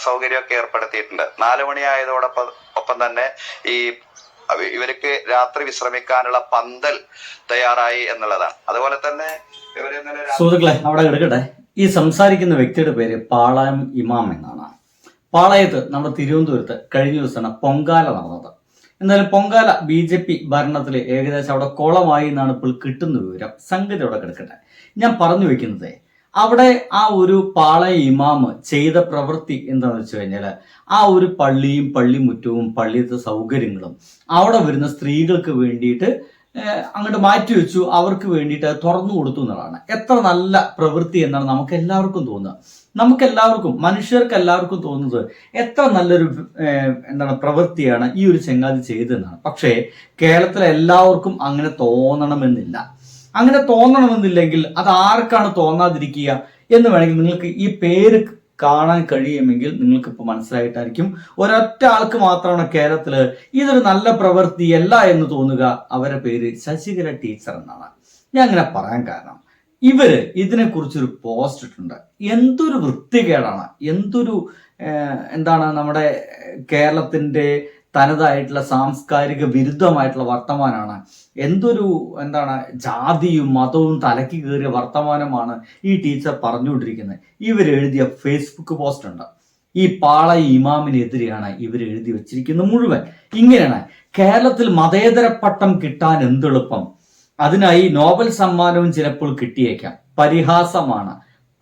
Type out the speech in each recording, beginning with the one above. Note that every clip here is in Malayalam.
സൗകര്യമൊക്കെ ഏർപ്പെടുത്തിയിട്ടുണ്ട്. 4 മണിയായതോടൊപ്പം തന്നെ ഈ ഇവർക്ക് രാത്രി വിശ്രമിക്കാനുള്ള പന്തൽ തയ്യാറായി എന്നുള്ളതാണ്. അതുപോലെ തന്നെ സുഹൃത്തുക്കളെ അവിടെ കിടക്കട്ടെ. ഈ സംസാരിക്കുന്ന വ്യക്തിയുടെ പേര് പാളയം ഇമാം എന്നാണ്. പാളയത്ത് നമ്മുടെ തിരുവനന്തപുരത്ത് കഴിഞ്ഞ ദിവസമാണ് പൊങ്കാല നടന്നത്. എന്നാലും പൊങ്കാല BJP ഭരണത്തിൽ ഏകദേശം അവിടെ കോളമായി എന്നാണ് ഇപ്പോൾ കിട്ടുന്ന വിവരം. സംഗതി അവിടെ കിടക്കട്ടെ. ഞാൻ പറഞ്ഞു വെക്കുന്നത് അവിടെ ആ ഒരു പാളയ ഇമാമ് ചെയ്ത പ്രവൃത്തി എന്താണെന്ന് വെച്ച് കഴിഞ്ഞാൽ ആ ഒരു പള്ളിയും പള്ളിമുറ്റവും പള്ളിയത്തെ സൗകര്യങ്ങളും അവിടെ വരുന്ന സ്ത്രീകൾക്ക് വേണ്ടിയിട്ട് അങ്ങോട്ട് മാറ്റിവെച്ചു, അവർക്ക് വേണ്ടിയിട്ട് തുറന്നു കൊടുത്തു എന്നുള്ളതാണ്. എത്ര നല്ല പ്രവൃത്തി എന്നാണ് നമുക്ക് എല്ലാവർക്കും തോന്നുക. നമുക്കെല്ലാവർക്കും, മനുഷ്യർക്ക് എല്ലാവർക്കും തോന്നുന്നത് എത്ര നല്ലൊരു പ്രവൃത്തിയാണ് ഈ ഒരു ചെങ്ങാതി ചെയ്തതെന്നാണ്. പക്ഷേ കേരളത്തിലെ എല്ലാവർക്കും അങ്ങനെ തോന്നണമെന്നില്ല. അങ്ങനെ തോന്നണമെന്നില്ലെങ്കിൽ അത് ആർക്കാണ് തോന്നാതിരിക്കുക എന്ന് വേണമെങ്കിൽ നിങ്ങൾക്ക് ഈ പേര് കാണാൻ കഴിയുമെങ്കിൽ നിങ്ങൾക്ക് ഇപ്പോൾ മനസ്സിലായിട്ടായിരിക്കും. ഒരൊറ്റ ആൾക്ക് മാത്രമാണ് കേരളത്തില് ഇതൊരു നല്ല പ്രവൃത്തിയല്ല എന്ന് തോന്നുക. അവരുടെ പേര് ശശികല ടീച്ചർ എന്നാണ്. ഞാൻ അങ്ങനെ പറയാൻ കാരണം ഇവര് ഇതിനെക്കുറിച്ചൊരു പോസ്റ്റ് ഇട്ടിട്ടുണ്ട്. എന്തൊരു വൃത്തികേടാണ്, എന്തൊരു നമ്മുടെ കേരളത്തിന്റെ തനതായിട്ടുള്ള സാംസ്കാരിക വിരുദ്ധമായിട്ടുള്ള വർത്തമാനമാണ്, എന്തൊരു ജാതിയും മതവും തലയ്ക്ക് കയറിയ വർത്തമാനമാണ് ഈ ടീച്ചർ പറഞ്ഞുകൊണ്ടിരിക്കുന്നത്. ഇവരെഴുതിയ ഫേസ്ബുക്ക് പോസ്റ്റ് ഉണ്ട്. ഈ പാളയ ഇമാമിനെതിരെയാണ് ഇവർ എഴുതി വെച്ചിരിക്കുന്നത് മുഴുവൻ. ഇങ്ങനെയാണ്: കേരളത്തിൽ മതേതര പട്ടം കിട്ടാൻ എന്തെളുപ്പം, അതിനായി നോബൽ സമ്മാനവും ചിലപ്പോൾ കിട്ടിയേക്കാം. പരിഹാസമാണ്,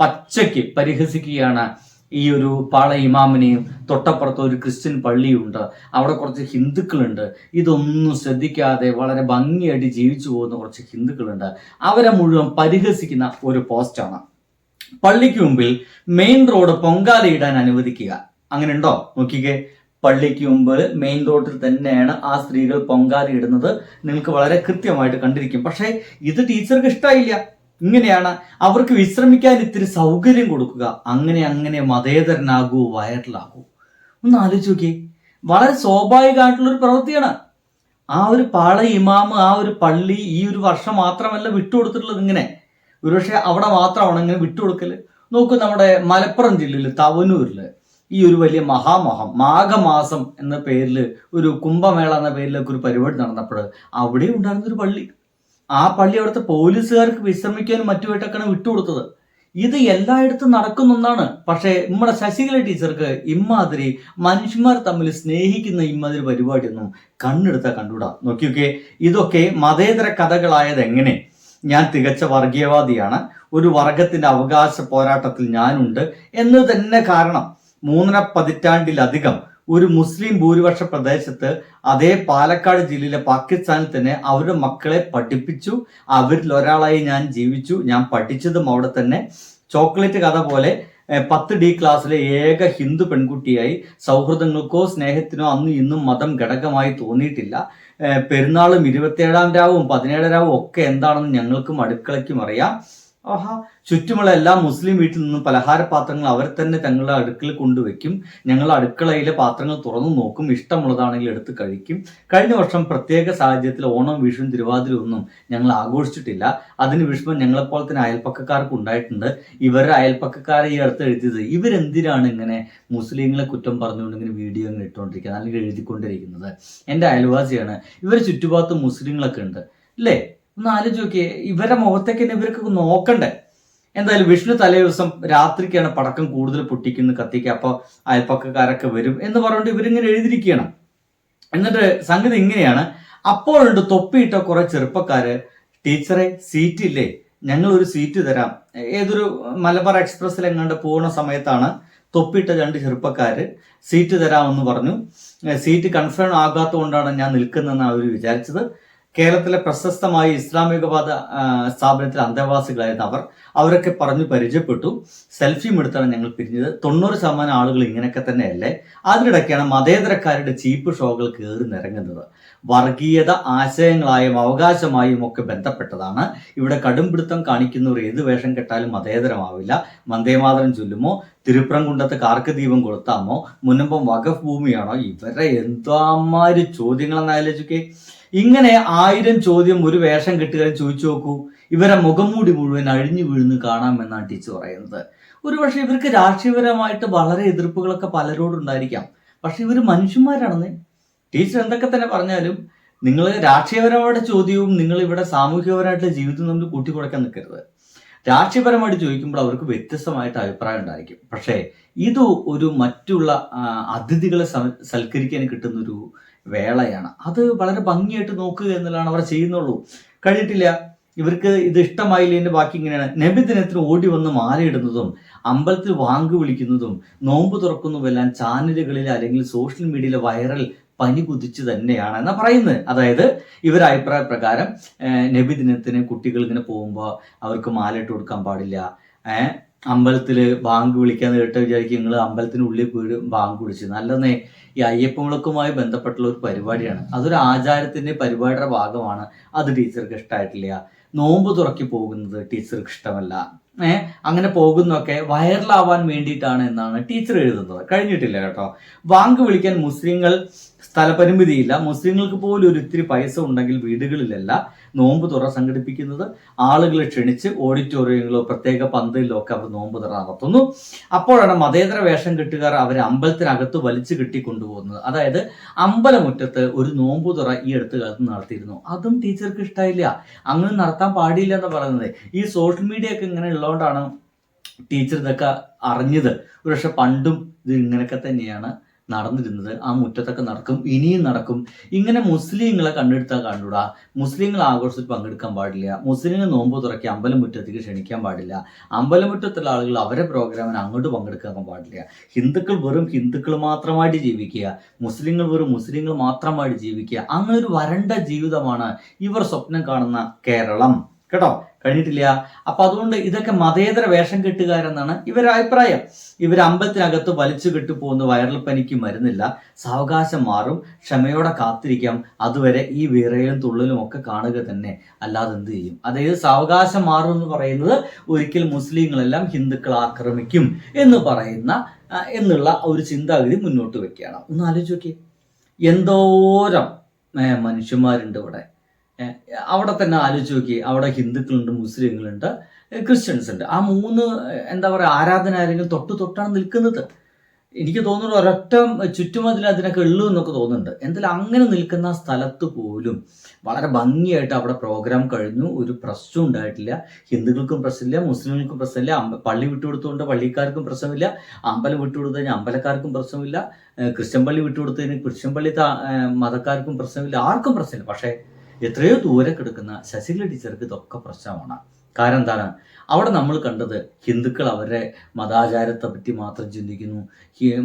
പച്ചയ്ക്ക് പരിഹസിക്കുകയാണ് ഈ ഒരു പാളയ ഇമാമിനെയും. തൊട്ടപ്പുറത്ത് ഒരു ക്രിസ്ത്യൻ പള്ളിയുണ്ട്, അവിടെ കുറച്ച് ഹിന്ദുക്കളുണ്ട്. ഇതൊന്നും ശ്രദ്ധിക്കാതെ വളരെ ഭംഗിയായിട്ട് ജീവിച്ചു പോകുന്ന കുറച്ച് ഹിന്ദുക്കളുണ്ട്. അവരെ മുഴുവൻ പരിഹസിക്കുന്ന ഒരു പോസ്റ്റാണ്. പള്ളിക്ക് മുമ്പിൽ മെയിൻ റോഡ് പൊങ്കാലയിടാൻ അനുവദിക്കുക. അങ്ങനെ ഉണ്ടോ നോക്കിക്കേ. പള്ളിക്ക് മുമ്പ് മെയിൻ റോഡിൽ തന്നെയാണ് ആ സ്ത്രീകൾ പൊങ്കാല ഇടുന്നത്. നിങ്ങൾക്ക് വളരെ കൃത്യമായിട്ട് കണ്ടിരിക്കും. പക്ഷേ ഇത് ടീച്ചർക്ക് ഇഷ്ടമായില്ല. ഇങ്ങനെയാണ് അവർക്ക് വിശ്രമിക്കാൻ ഇത്തിരി സൗകര്യം കൊടുക്കുക. അങ്ങനെ മതേതരനാകൂ, വൈറലാകൂ. ഒന്ന് ആലോചിച്ച് നോക്കിയേ. വളരെ സ്വാഭാവികമായിട്ടുള്ളൊരു പ്രവൃത്തിയാണ്. ആ ഒരു പാളയ ഇമാമ് ആ ഒരു പള്ളി ഈ ഒരു വർഷം മാത്രമല്ല വിട്ടുകൊടുത്തിട്ടുള്ളത്. ഇങ്ങനെ ഒരുപക്ഷെ അവിടെ മാത്രമാണ് ഇങ്ങനെ വിട്ടുകൊടുക്കല്. നോക്കൂ, നമ്മുടെ മലപ്പുറം ജില്ലയിൽ തവനൂരില് ഈ ഒരു വലിയ മാഘമാസം എന്ന പേരിൽ ഒരു കുംഭമേള എന്ന പേരിലൊക്കെ ഒരു പരിപാടി നടന്നപ്പോൾ അവിടെ ഉണ്ടായിരുന്നൊരു പള്ളി. ആ പള്ളി അവിടുത്തെ പോലീസുകാർക്ക് വിശ്രമിക്കാനും മറ്റുമായിട്ടൊക്കെയാണ് വിട്ടുകൊടുത്തത്. ഇത് എല്ലായിടത്തും നടക്കുന്ന ഒന്നാണ്. പക്ഷേ നമ്മുടെ ശശികല ടീച്ചർക്ക് ഇമ്മാതിരി മനുഷ്യന്മാർ തമ്മിൽ സ്നേഹിക്കുന്ന ഇമ്മാതിരി പരിപാടിയൊന്നും കണ്ണെടുത്താൽ കണ്ടുകൂടാ. നോക്കിയൊക്കെ, ഇതൊക്കെ മതേതര കഥകളായത് എങ്ങനെ? ഞാൻ തികച്ച വർഗീയവാദിയാണ്, ഒരു വർഗത്തിന്റെ അവകാശ പോരാട്ടത്തിൽ ഞാനുണ്ട് എന്ന് തന്നെ കാരണം. 3.5 പതിറ്റാണ്ടിലധികം ഒരു മുസ്ലിം ഭൂരിപക്ഷ പ്രദേശത്ത്, അതേ പാലക്കാട് ജില്ലയിലെ പാകിസ്ഥാനിൽ തന്നെ അവരുടെ മക്കളെ പഠിപ്പിച്ചു. അവരിൽ ഒരാളായി ഞാൻ ജീവിച്ചു. ഞാൻ പഠിച്ചതും അവിടെ തന്നെ. ചോക്ലേറ്റ് കഥ പോലെ 10D ക്ലാസ്സിലെ ഏക ഹിന്ദു പെൺകുട്ടിയായി. സൗഹൃദങ്ങൾക്കോ സ്നേഹത്തിനോ അന്നും ഇന്നും മതം ഘടകമായി തോന്നിയിട്ടില്ല. പെരുന്നാളും 27-ാം രാവും 17 രാവും ഒക്കെ എന്താണെന്ന് ഞങ്ങൾക്കും അടുക്കളയ്ക്കും അറിയാം. ചുറ്റുമുള്ള എല്ലാ മുസ്ലിം വീട്ടിൽ നിന്നും പലഹാര പാത്രങ്ങൾ അവർ തന്നെ തങ്ങളുടെ അടുക്കളയിൽ കൊണ്ടുവയ്ക്കും. ഞങ്ങൾ അടുക്കളയിലെ പാത്രങ്ങൾ തുറന്നു നോക്കും, ഇഷ്ടമുള്ളതാണെങ്കിൽ എടുത്ത് കഴിക്കും. കഴിഞ്ഞ വർഷം പ്രത്യേക സാഹചര്യത്തിൽ ഓണം, വിഷുവും തിരുവാതിര ഒന്നും ഞങ്ങൾ ആഘോഷിച്ചിട്ടില്ല. അതിന് വിഷമം ഞങ്ങളെപ്പോലെ തന്നെ അയൽപ്പക്കക്കാർക്ക് ഉണ്ടായിട്ടുണ്ട്. ഇവരുടെ അയൽപ്പക്കക്കാരെ ഈ അടുത്ത് എഴുതിയത് ഇവരെന്തിനാണ് ഇങ്ങനെ മുസ്ലിങ്ങളെ കുറ്റം പറഞ്ഞുകൊണ്ട് ഇങ്ങനെ വീഡിയോ ഇങ്ങനെ ഇട്ടുകൊണ്ടിരിക്കുന്നത് അല്ലെങ്കിൽ എഴുതിക്കൊണ്ടിരിക്കുന്നത്? എൻ്റെ അയൽവാസിയാണ്, ഇവർ ചുറ്റുഭാഗത്ത് മുസ്ലിങ്ങളൊക്കെ ഉണ്ട് അല്ലേ? ഒന്ന് ആലോചിച്ച് നോക്കിയേ. ഇവരുടെ മുഖത്തേക്ക് തന്നെ ഇവർക്ക് നോക്കണ്ടേ? എന്തായാലും വിഷ്ണു തലേ ദിവസം രാത്രിക്കാണ് പടക്കം കൂടുതൽ പൊട്ടിക്കുന്നത്, കത്തിക്കുക. അപ്പോൾ അയൽപ്പക്കക്കാരൊക്കെ വരും എന്ന് പറഞ്ഞുകൊണ്ട് ഇവരിങ്ങനെ എഴുതിയിരിക്കുകയാണ്. എന്നിട്ട് സംഗതി ഇങ്ങനെയാണ്: അപ്പോഴുണ്ട് തൊപ്പിയിട്ട കുറെ ചെറുപ്പക്കാര്, ടീച്ചറെ സീറ്റില്ലേ, ഞങ്ങൾ ഒരു സീറ്റ് തരാം. ഏതൊരു മലബാർ എക്സ്പ്രസ്സിൽ എങ്ങാണ്ട് പോകുന്ന സമയത്താണ് തൊപ്പിയിട്ട 2 ചെറുപ്പക്കാര് സീറ്റ് തരാമെന്ന് പറഞ്ഞു. സീറ്റ് കൺഫേം ആകാത്തത് കൊണ്ടാണ് ഞാൻ നിൽക്കുന്നതെന്ന് അവർ വിചാരിച്ചത്. കേരളത്തിലെ പ്രശസ്തമായ ഇസ്ലാമികവാദ സ്ഥാപനത്തിലെ അന്തേവാസികളായിരുന്ന അവരൊക്കെ പറഞ്ഞു പരിചയപ്പെട്ടു. സെൽഫിയും എടുത്താണ് ഞങ്ങൾ പിരിഞ്ഞത്. 90% ആളുകൾ ഇങ്ങനെയൊക്കെ തന്നെയല്ലേ? അതിനിടയ്ക്കാണ് മതേതരക്കാരുടെ ചീപ്പ് ഷോകൾ കയറി നിറങ്ങുന്നത്. വർഗീയത ആശയങ്ങളായും അവകാശമായും ഒക്കെ ബന്ധപ്പെട്ടതാണ്. ഇവിടെ കടുംപിടുത്തം കാണിക്കുന്നവർ ഏത് വേഷം കെട്ടാലും മതേതരമാവില്ല. വന്ദേമാതരം ചൊല്ലുമോ, തിരുപ്രംകുണ്ടത്ത് കാർക്ക് ദീപം കൊളുത്താമോ, മുനമ്പം വഖഫ് ഭൂമിയാണോ? ഇവരെ എന്താമാര് ചോദ്യങ്ങളെന്ന് ആലോചിക്കേ. ഇങ്ങനെ 1000 ചോദ്യം ഒരു വേഷം കെട്ടുകാരൻ ചോദിച്ചു നോക്കൂ. ഇവരെ മുഖംമൂടി മുഴുവൻ അഴിഞ്ഞു വീഴുന്നു കാണാമെന്നാണ് ടീച്ചർ പറയുന്നത്. ഒരുപക്ഷെ ഇവർക്ക് രാഷ്ട്രീയപരമായിട്ട് വളരെ എതിർപ്പുകളൊക്കെ പലരോടുണ്ടായിരിക്കാം. പക്ഷെ ഇവർ മനുഷ്യന്മാരാണെന്ന്. ടീച്ചർ എന്തൊക്കെ തന്നെ പറഞ്ഞാലും നിങ്ങൾ രാഷ്ട്രീയപരമായിട്ട് ചോദ്യവും നിങ്ങൾ ഇവിടെ സാമൂഹികപരമായിട്ടുള്ള ജീവിതം തമ്മിൽ കൂട്ടിക്കുറയ്ക്കാൻ നിൽക്കരുത്. രാഷ്ട്രീയപരമായിട്ട് ചോദിക്കുമ്പോൾ അവർക്ക് വ്യത്യസ്തമായിട്ട് അഭിപ്രായം ഉണ്ടായിരിക്കും. പക്ഷേ ഇത് ഒരു മറ്റുള്ള അതിഥികളെ സൽക്കരിക്കാൻ കിട്ടുന്ന ഒരു വേളയാണ്. അത് വളരെ ഭംഗിയായിട്ട് നോക്കുക എന്നുള്ളതാണ് അവർ ചെയ്യുന്നുള്ളൂ. കഴിഞ്ഞിട്ടില്ല. ഇവർക്ക് ഇത് ഇഷ്ടമായില്ല. ബാക്കി ഇങ്ങനെയാണ്. നബിദിനത്തിന് ഓടി വന്ന് മാലയിടുന്നതും അമ്പലത്തിൽ വാങ്ക് വിളിക്കുന്നതും നോമ്പ് തുറക്കുന്നതുമെല്ലാം ചാനലുകളിൽ അല്ലെങ്കിൽ സോഷ്യൽ മീഡിയയിലെ വൈറൽ പനി കുതിച്ച് തന്നെയാണ് എന്നാ പറയുന്നത്. അതായത് ഇവർ അഭിപ്രായ പ്രകാരം നബിദിനത്തിന് കുട്ടികൾ ഇങ്ങനെ പോകുമ്പോൾ അവർക്ക് മാലയിട്ട് കൊടുക്കാൻ പാടില്ല. അമ്പലത്തിൽ ബാങ്ക് വിളിക്കാന്ന് കേട്ട് വിചാരിക്കും നിങ്ങൾ അമ്പലത്തിനുള്ളിൽ പോയി ബാങ്ക് വിളിച്ച്. നല്ലതേ, ഈ അയ്യപ്പവിളക്കുമായി ബന്ധപ്പെട്ടുള്ള ഒരു പരിപാടിയാണ്. അതൊരു ആചാരത്തിന്റെ പരിപാടിയുടെ ഭാഗമാണ്. അത് ടീച്ചർക്ക് ഇഷ്ടമായിട്ടില്ല. നോമ്പ് തുറക്കി പോകുന്നത് ടീച്ചർക്ക് ഇഷ്ടമല്ല. അങ്ങനെ പോകുന്നതൊക്കെ വൈറലാവാൻ വേണ്ടിയിട്ടാണ് എന്നാണ് ടീച്ചർ എഴുതുന്നത്. കഴിഞ്ഞിട്ടില്ല കേട്ടോ. ബാങ്ക് വിളിക്കാൻ മുസ്ലിങ്ങൾ സ്ഥലപരിമിതിയില്ല. മുസ്ലിങ്ങൾക്ക് പോലും ഒരു ഇത്തിരി പൈസ ഉണ്ടെങ്കിൽ വീടുകളിലല്ല നോമ്പ് തുറ സംഘടിപ്പിക്കുന്നത്. ആളുകളെ ക്ഷണിച്ച് ഓഡിറ്റോറിയങ്ങളിലോ പ്രത്യേക പന്തലിലോ ഒക്കെ അവർ നോമ്പ് തുറ നടത്തുന്നു. അപ്പോഴാണ് മതേതര വേഷം കെട്ടുകാർ അവരെ അമ്പലത്തിനകത്ത് വലിച്ചു കെട്ടിക്കൊണ്ടുപോകുന്നത്. അതായത് അമ്പലമുറ്റത്ത് ഒരു നോമ്പ് തുറ ഈ അടുത്ത കാലത്ത് നടത്തിയിരുന്നു. അതും ടീച്ചർക്ക് ഇഷ്ടമായില്ല. അങ്ങനെ നടത്താൻ പാടില്ല എന്ന് പറയുന്നത്. ഈ സോഷ്യൽ മീഡിയ ഒക്കെ ഇങ്ങനെ ഉള്ളതുകൊണ്ടാണ് ടീച്ചർ ഇതൊക്കെ അറിഞ്ഞത്. പക്ഷെ പണ്ടും ഇത് ഇങ്ങനെയൊക്കെ തന്നെയാണ് നടന്നിരുന്നത്. ആ മുറ്റത്തൊക്കെ നടക്കും, ഇനിയും നടക്കും. ഇങ്ങനെ മുസ്ലിങ്ങളെ കണ്ടെടുത്താൽ കണ്ടുകൂടാ. മുസ്ലിങ്ങൾ ആഘോഷത്തിൽ പങ്കെടുക്കാൻ പാടില്ല. മുസ്ലിങ്ങൾ നോമ്പ് തുറക്കി അമ്പലമുറ്റത്തേക്ക് ക്ഷണിക്കാൻ പാടില്ല. അമ്പലമുറ്റത്തുള്ള ആളുകൾ അവരെ പ്രോഗ്രാമിന് അങ്ങോട്ട് പങ്കെടുക്കാൻ പാടില്ല. ഹിന്ദുക്കൾ വെറും ഹിന്ദുക്കൾ മാത്രമായിട്ട് ജീവിക്കുക, മുസ്ലിങ്ങൾ വെറും മുസ്ലിങ്ങൾ മാത്രമായിട്ട് ജീവിക്കുക. അങ്ങനെ ഒരു വരണ്ട ജീവിതമാണ് ഇവർ സ്വപ്നം കാണുന്ന കേരളം കേട്ടോ. കഴിഞ്ഞിട്ടില്ല. അപ്പൊ അതുകൊണ്ട് ഇതൊക്കെ മതേതര വേഷം കെട്ടുകാരെന്നാണ് ഇവരുടെ അഭിപ്രായം. ഇവർ അമ്പലത്തിനകത്ത് വലിച്ചു കെട്ടുപോകുന്ന വൈറൽ പനിക്ക് മരുന്നില്ല. സാവകാശം മാറും. ക്ഷമയോടെ കാത്തിരിക്കാം. അതുവരെ ഈ വിറയലും തുള്ളലും ഒക്കെ കാണുക തന്നെ, അല്ലാതെ എന്ത് ചെയ്യും? അതായത് സാവകാശം മാറും എന്ന് പറയുന്നത് ഒരിക്കൽ മുസ്ലിങ്ങളെല്ലാം ഹിന്ദുക്കളെ ആക്രമിക്കും എന്ന് പറയുന്ന എന്നുള്ള ഒരു ചിന്താഗതി മുന്നോട്ട് വെക്കുകയാണ്. ഒന്ന് ആലോചിച്ച് നോക്കി. എന്തോരം മനുഷ്യന്മാരുണ്ട് ഇവിടെ. അവിടെ തന്നെ ആലോചിച്ച് നോക്കി. അവിടെ ഹിന്ദുക്കളുണ്ട്, മുസ്ലിങ്ങളുണ്ട്, ക്രിസ്ത്യൻസ് ഉണ്ട്. ആ മൂന്ന് എന്താ പറയുക ആരാധനാലയങ്ങൾ തൊട്ടാണ് നിൽക്കുന്നത്. എനിക്ക് തോന്നുന്നു ഒരൊറ്റ ചുറ്റുമതിൽ അതിനൊക്കെ ഉള്ളൂ എന്നൊക്കെ തോന്നുന്നുണ്ട്. എന്തായാലും അങ്ങനെ നിൽക്കുന്ന സ്ഥലത്ത് പോലും വളരെ ഭംഗിയായിട്ട് അവിടെ പ്രോഗ്രാം കഴിഞ്ഞു. ഒരു പ്രശ്നം ഉണ്ടായിട്ടില്ല. ഹിന്ദുക്കൾക്കും പ്രശ്നമില്ല, മുസ്ലിങ്ങൾക്കും പ്രശ്നമില്ല. പള്ളി വിട്ടുകൊടുത്തുകൊണ്ട് പള്ളിക്കാർക്കും പ്രശ്നമില്ല. അമ്പലം വിട്ടുകൊടുത്തു കഴിഞ്ഞാൽ അമ്പലക്കാർക്കും പ്രശ്നമില്ല. ക്രിസ്ത്യൻ പള്ളി വിട്ടുകൊടുത്തു കഴിഞ്ഞാൽ ക്രിസ്ത്യൻ പള്ളി മതക്കാർക്കും പ്രശ്നമില്ല. ആർക്കും പ്രശ്നമില്ല. പക്ഷേ എത്രയോ ദൂരെ കിടക്കുന്ന ശശികല ടീച്ചർക്ക് ഇതൊക്കെ പ്രശ്നമാണ്. കാരണം എന്താണ്? അവിടെ നമ്മൾ കണ്ടത് ഹിന്ദുക്കൾ അവരുടെ മതാചാരത്തെ പറ്റി മാത്രം ചിന്തിക്കുന്നു.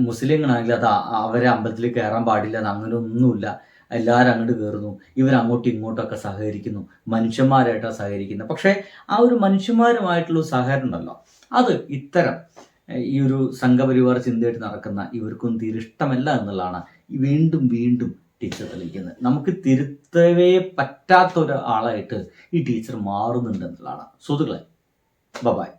മുസ്ലിങ്ങളാണെങ്കിൽ അത് അവരെ അമ്പലത്തിൽ കയറാൻ പാടില്ല എന്ന് അങ്ങനെ ഒന്നുമില്ല. എല്ലാവരും അങ്ങോട്ട് കയറുന്നു. ഇവരങ്ങോട്ടും ഇങ്ങോട്ടൊക്കെ സഹകരിക്കുന്നു. മനുഷ്യന്മാരായിട്ടാണ് സഹകരിക്കുന്നത്. പക്ഷേ ആ ഒരു മനുഷ്യന്മാരുമായിട്ടുള്ള സഹകരണം ഉണ്ടല്ലോ, അത് ഇത്തരം ഈ ഒരു സംഘപരിവാർ ചിന്തയായിട്ട് നടക്കുന്ന ഇവർക്കൊന്നും തീരെ ഇഷ്ടമല്ല എന്നുള്ളതാണ് വീണ്ടും വീണ്ടും ടീച്ചർ തെളിയിക്കുന്നത്. നമുക്ക് തിരുത്തവേ പറ്റാത്ത ഒരാളായിട്ട് ഈ ടീച്ചർ മാറുന്നുണ്ട് എന്നുള്ളതാണ്. സുഹൃത്തുക്കളെ, ബൈ.